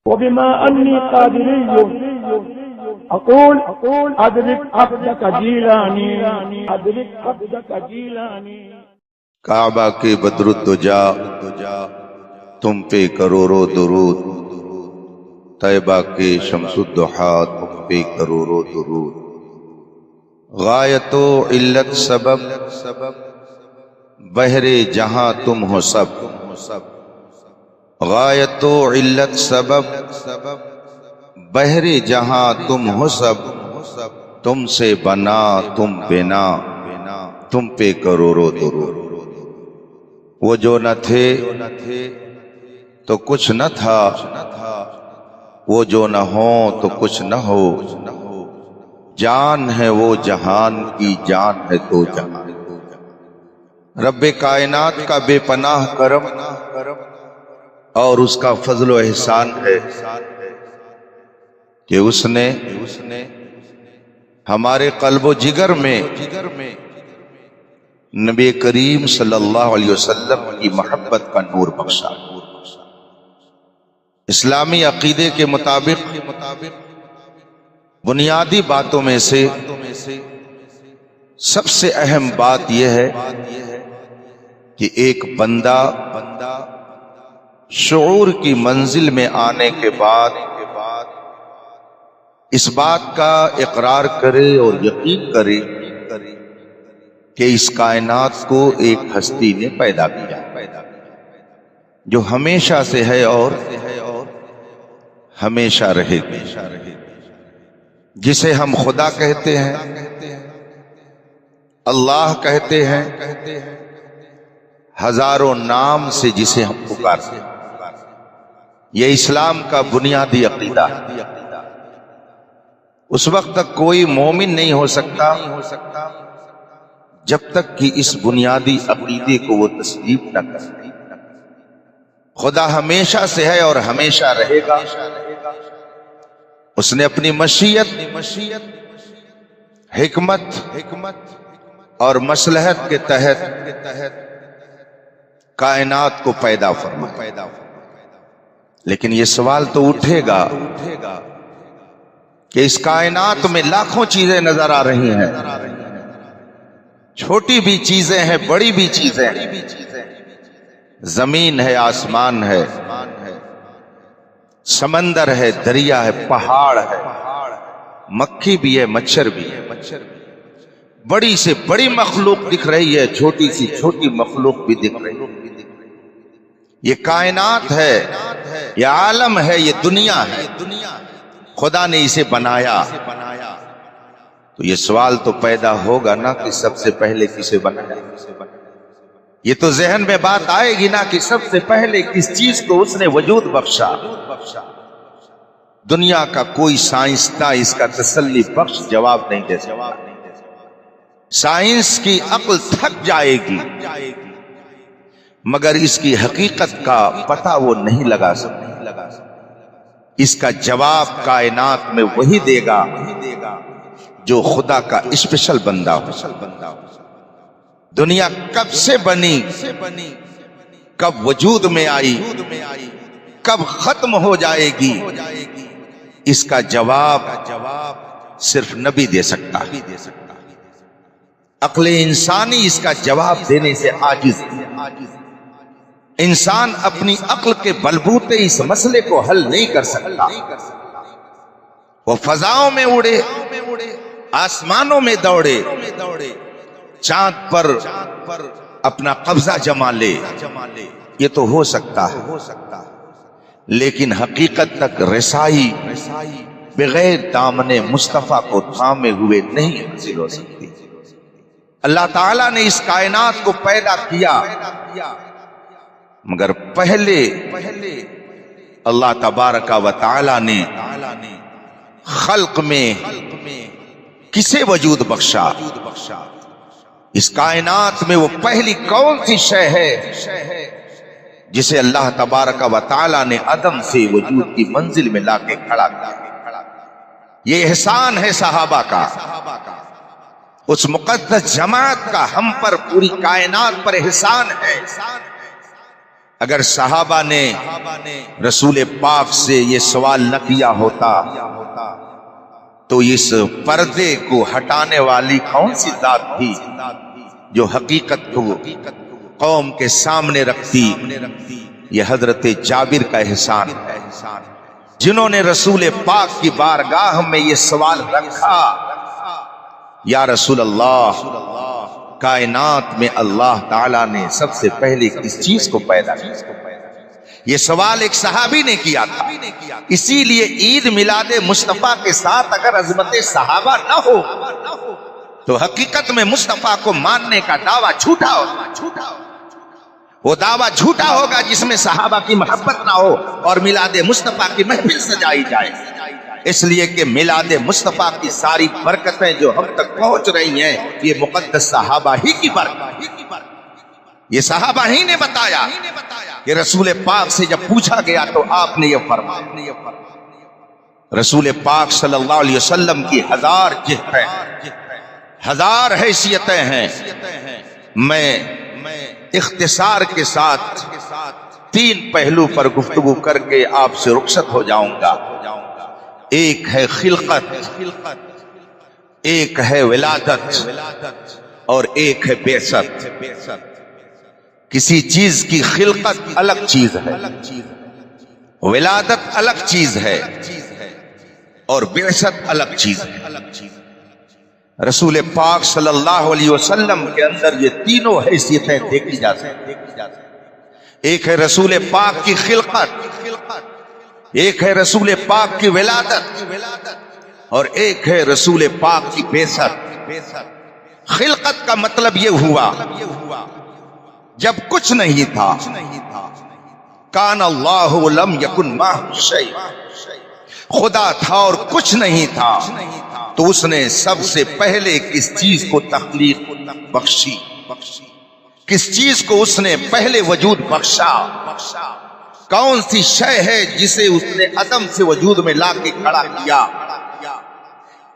وبما أني قادري أقول أدرك عبدك جيلاني أدرك عبدك جيلاني. کعبہ کے بدر الدجا تم پہ کروڑوں درود، طیبہ کے شمس الضحیٰ تم پہ کروڑوں درود. غایت و علت سبب بحر جہاں تم ہو سب، غایت و علت سبب بحر جہاں تم ہو سب. تم سے بنا تم بنا تم پہ کروڑوں درود. وہ جو نہ تھے تو کچھ نہ تھا، وہ جو نہ ہو تو کچھ نہ ہو. جان ہے وہ جہان کی جان ہے تو جہان. رب کائنات کا بے پناہ کرم اور اس کا فضل و احسان ہے کہ اس نے ہمارے قلب و جگر میں نبی کریم صلی اللہ علیہ وسلم کی محبت کا نور بخشا. اسلامی عقیدے کے مطابق بنیادی باتوں میں سے سب سے اہم بات یہ ہے کہ ایک بندہ شعور کی منزل میں آنے کے بعد اس بات کا اقرار کرے اور یقین کرے کہ اس کائنات کو ایک ہستی نے پیدا کیا جو ہمیشہ سے ہے اور ہمیشہ رہے گی، جسے ہم خدا کہتے ہیں، اللہ کہتے ہیں، ہزاروں نام سے جسے ہم پکارتے ہیں. یہ اسلام کا بنیادی عقیدہ ہے. اس وقت تک کوئی مومن نہیں ہو سکتا جب تک کہ اس بنیادی عقیدے کو وہ تسلیم نہ کرے. خدا ہمیشہ سے ہے اور ہمیشہ رہے گا. اس نے اپنی مشیت، حکمت اور مصلحت کے تحت کائنات کو پیدا فرمایا. لیکن یہ سوال تو اٹھے گا کہ اس کائنات میں لاکھوں چیزیں نظر آ رہی ہیں، چھوٹی بھی چیزیں ہیں، بڑی بھی چیزیں ہیں. زمین ہے، آسمان ہے، سمندر ہے، دریا ہے، پہاڑ ہے، مکھی بھی ہے، مچھر بھی ہے. بڑی سے بڑی مخلوق دکھ رہی ہے، چھوٹی سی چھوٹی مخلوق بھی دکھ رہی ہے. یہ کائنات ہے، یہ عالم ہے، یہ دنیا ہے. خدا نے اسے بنایا تو یہ سوال تو پیدا ہوگا نا کہ سب سے پہلے کسے بنایا. یہ تو ذہن میں بات آئے گی نا کہ سب سے پہلے کس چیز کو اس نے وجود بخشا. دنیا کا کوئی سائنسداں اس کا تسلی بخش جواب نہیں دے سکتا. سائنس کی عقل تھک جائے گی مگر اس کی حقیقت کا پتہ وہ نہیں لگا سکتی. اس کا جواب کائنات میں وہی دے گا جو خدا کا اسپیشل بندہ ہو. دنیا کب سے بنی، کب وجود میں آئی، کب ختم ہو جائے گی، اس کا جواب صرف نبی دے سکتا ہے. عقل انسانی اس کا جواب دینے سے عاجز ہے. انسان اپنی عقل کے بلبوتے اس مسئلے کو حل نہیں کر سکتا. وہ فضاؤں میں اڑے، آسمانوں میں دوڑے، چاند پر اپنا قبضہ جما لے، یہ تو ہو سکتا ہے، لیکن حقیقت تک رسائی بغیر دامن مصطفیٰ کو تھامے ہوئے نہیں حاصل ہو سکتی. اللہ تعالیٰ نے اس کائنات کو پیدا کیا مگر پہلے اللہ تبارک و تعالیٰ نے خلق میں کسے وجود بخشا. اس کائنات میں وہ پہلی کون سی شے ہے جسے اللہ تبارک و تعالیٰ نے عدم سے وجود کی منزل میں لا کے کھڑا کیا. یہ احسان ہے صحابہ کا، اس مقدس جماعت کا ہم پر، پوری کائنات پر احسان ہے اگر صحابہ نے رسول پاک سے یہ سوال نہ کیا ہوتا تو اس پردے کو ہٹانے والی کون سی ذات تھی جو حقیقت کو قوم کے سامنے رکھتی؟ یہ حضرت جابر کا احسان ہے، جنہوں نے رسول پاک کی بارگاہ میں یہ سوال رکھا، یا رسول اللہ، کائنات میں اللہ تعالیٰ نے سب سے پہلے کس چیز کو پیدا کیا؟ یہ سوال ایک صحابی نے کیا تھا۔ اسی لیے عید میلاد مصطفیٰ کے ساتھ اگر عظمت صحابہ نہ ہو تو حقیقت میں مصطفیٰ کو ماننے کا دعویٰ جھوٹا ہوگا۔ وہ دعویٰ جھوٹا ہوگا جس میں صحابہ کی محبت نہ ہو اور میلاد مصطفیٰ کی محفل سجائی جائے۔ اس لیے کہ میلاد مصطفیٰ کی ساری برکتیں جو ہم تک پہنچ رہی ہیں یہ مقدس صحابہ ہی کی برکت، یہ صحابہ ہی نے بتایا کہ رسول پاک سے جب پوچھا گیا تو آپ نے یہ فرمایا۔ رسول پاک صلی اللہ علیہ وسلم کی ہزار جہتیں، ہزار حیثیتیں ہیں، میں اختصار کے ساتھ تین پہلو پر گفتگو کر کے آپ سے رخصت ہو جاؤں گا۔ ایک ہے خلقت، ایک ہے ولادت، اور ایک ہے بعثت۔ کسی چیز کی خلقت الگ چیز ہے، ولادت الگ چیز ہے، اور بعثت الگ چیز ہے۔ رسول پاک صلی اللہ علیہ وسلم کے اندر یہ تینوں حیثیتیں دیکھی جا سکتی۔ ایک ہے رسول پاک کی خلقت، ایک ہے رسول پاک کی ولادت، اور ایک ہے رسول پاک کی بعثت۔ خلقت کا مطلب یہ ہوا جب کچھ نہیں تھا، کان اللہ لم یکن معہ شیء، خدا تھا اور کچھ نہیں تھا، تو اس نے سب سے پہلے کس چیز کو تخلیق بخشی، کس چیز کو اس نے پہلے وجود بخشا؟ کون سی شے ہے جسے اس نے عدم سے وجود میں لا کے کھڑا کیا؟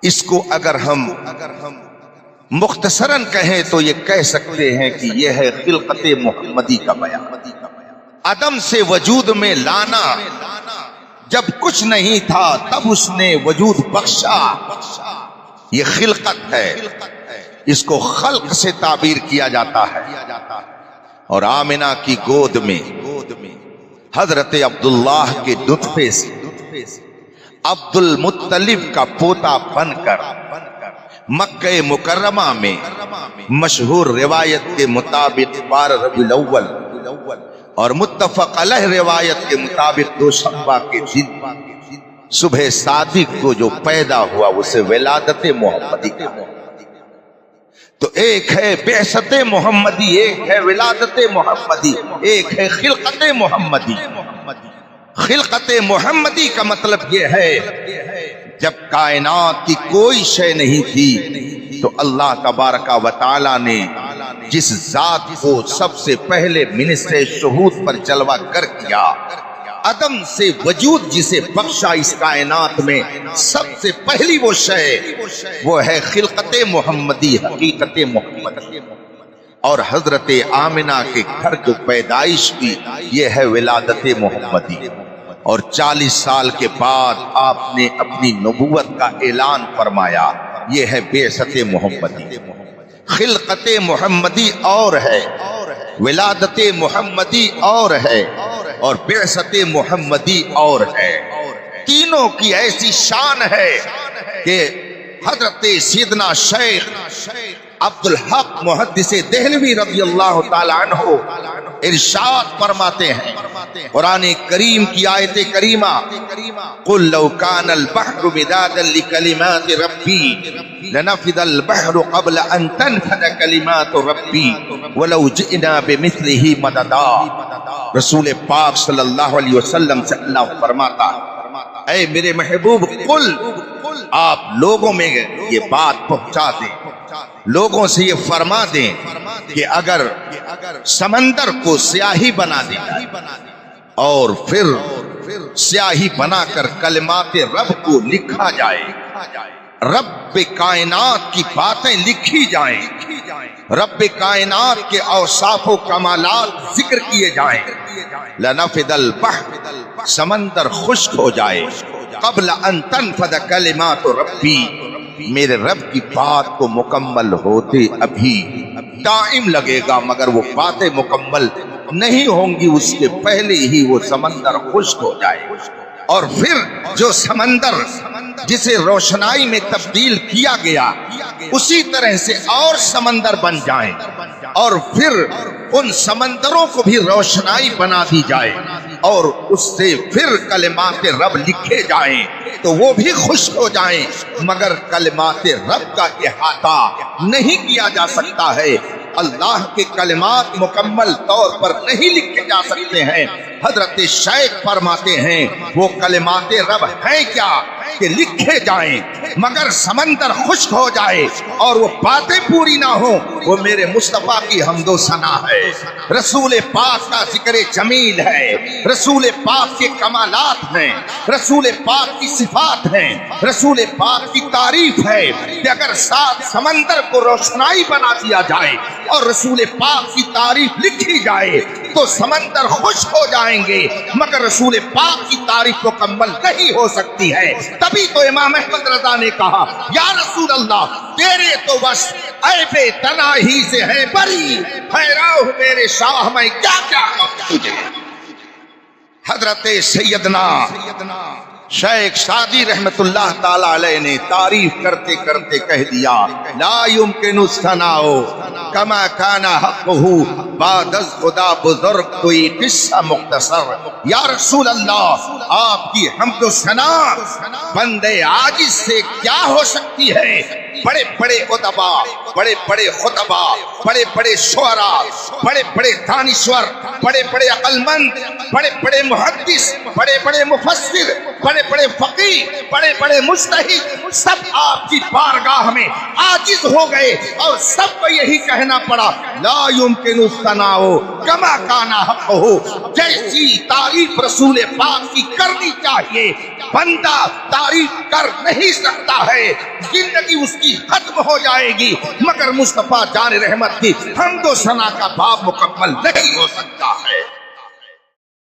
اس کو اگر ہم مختصراً کہیں تو یہ کہہ سکتے ہیں کہ یہ ہے خلقت محمدی کا بیان۔ عدم سے وجود میں لانا، جب کچھ نہیں تھا تب اس نے وجود بخشا، یہ خلقت ہے۔ اس کو خلق سے تعبیر کیا جاتا ہے۔ اور آمنہ کی گود میں حضرت عبداللہ کے نطفے سے عبد المطلب کا پوتا بن کر مکہ مکرمہ میں مشہور روایت کے مطابق 12 ربیع الاول اور متفق علیہ روایت کے مطابق 2 شعبہ کے دن صبح صادق کو جو پیدا ہوا اسے ولادت محمدی کہا۔ تو ایک ہے بعثت محمدی، ایک ہے ولادت محمدی، ایک ہے خلقت محمدی۔ خلقت محمدی کا مطلب یہ ہے جب کائنات کی کوئی شے نہیں تھی تو اللہ تبارک و تعالی نے جس ذات کو سب سے پہلے منصر شہود پر جلوہ کر کیا، عدم سے وجود جسے بخشا اس کائنات میں، سب سے پہلی وہ شے وہ ہے خلقت محمدی، حقیقت محمدی۔ اور حضرت آمنہ کے گھر جو پیدائش کی یہ ہے ولادت محمدی۔ اور 40 سال کے بعد آپ نے اپنی نبوت کا اعلان فرمایا، یہ ہے بعثت محمدی۔ خلقت محمدی اور ہے، ولادت محمدی اور ہے، اور بعثت محمدی اور ہے۔ تینوں کی ایسی شان ہے کہ حضرت سیدنا شیخ عبدالحق محدث دہلوی رضی اللہ تعالی عنہ ارشاد فرماتے ہیں قرآن کریم کی آیت کریمہ، قل لو کان البحر مدادا لکلمات ربی لنفد البحر قبل ان تنفد کلمات ربی ولو جئنا بمثلہ مددا۔ رسول پاک صلی اللہ علیہ وسلم سے اللہ فرماتا، اے میرے محبوب، قل، آپ لوگوں میں یہ بات پہنچا دیں، لوگوں سے یہ فرما دیں کہ اگر سمندر کو سیاہی بنا دیں اور پھر سیاہی بنا کر کلمات رب کو لکھا جائے، رب کائنات کی باتیں لکھی جائیں، رب کائنات کے اوصاف و کمالات ذکر کیے جائیں، لنفد البحر، سمندر خشک ہو جائے، قبل ان تنفد کلمات ربی، میرے رب کی بات کو مکمل ہوتے ابھی ٹائم لگے گا، مگر وہ باتیں مکمل نہیں ہوں گی اس کے پہلے ہی وہ سمندر خشک ہو جائے۔ اور پھر جو سمندر جسے روشنائی میں تبدیل کیا گیا اسی طرح سے اور سمندر بن جائیں، اور پھر ان سمندروں کو بھی روشنائی بنا دی جائے، اور اس سے پھر کلمات رب لکھے جائیں تو وہ بھی خشک ہو جائیں، مگر کلمات رب کا احاطہ نہیں کیا جا سکتا ہے۔ اللہ کے کلمات مکمل طور پر نہیں لکھے جا سکتے ہیں۔ حضرت شیخ فرماتے ہیں وہ کلمات رب ہیں کیا کہ لکھے جائیں مگر سمندر خشک ہو جائے اور وہ باتیں پوری نہ ہوں، وہ میرے مصطفیٰ کی حمد و ثنا ہے، رسول پاک کا ذکر جمیل ہے، رسول پاک کے کمالات ہیں، رسول پاک کی صفات ہیں، رسول پاک کی تعریف ہے کہ اگر 7 سمندر کو روشنائی بنا دیا جائے اور رسول پاک کی تعریف لکھی جائے تو سمندر خشک ہو جائیں گے، مگر رسول پاک کی تعریف مکمل نہیں ہو سکتی ہے۔ تبھی تو امام احمد رضا نے کہا یا رسول اللہ تیرے تو بس عیب تناہی سے ہے بری، حیران میرے شاہ میں کیا کیا کہوں تجھے۔ حضرت سیدنا شیخ سعدی رحمت اللہ تعالی علیہ نے تعریف کرتے کرتے کہہ دیا لا یمکن الثناء کما کان حقہ بعد از خدا بزرگ کوئی قصہ مختصر۔ یا رسول اللہ آپ کی حمد و ثنا بندے عاجز سے کیا ہو سکتی ہے؟ بڑے بڑے ادبا، بڑے بڑے خطبا، بڑے بڑے شعراء، بڑے بڑے دانشور، بڑے بڑے عقل مند، بڑے بڑے محدث، بڑے بڑے مفسر، بڑے بڑے فقیہ، بڑے بڑے مجتہد، سب آپ کی بارگاہ میں عاجز ہو گئے اور سب کو یہی کہنا پڑا لا یمکن الثناء کما کان حقہ، جیسی تعریف رسول پاک کی کرنی چاہیے بندہ تعریف کر نہیں سکتا ہے، زندگی اس کی ختم ہو جائے گی مگر مصطفیٰ جان رحمت کی حمد و ثنا کا باب مکمل نہیں ہو سکتا ہے۔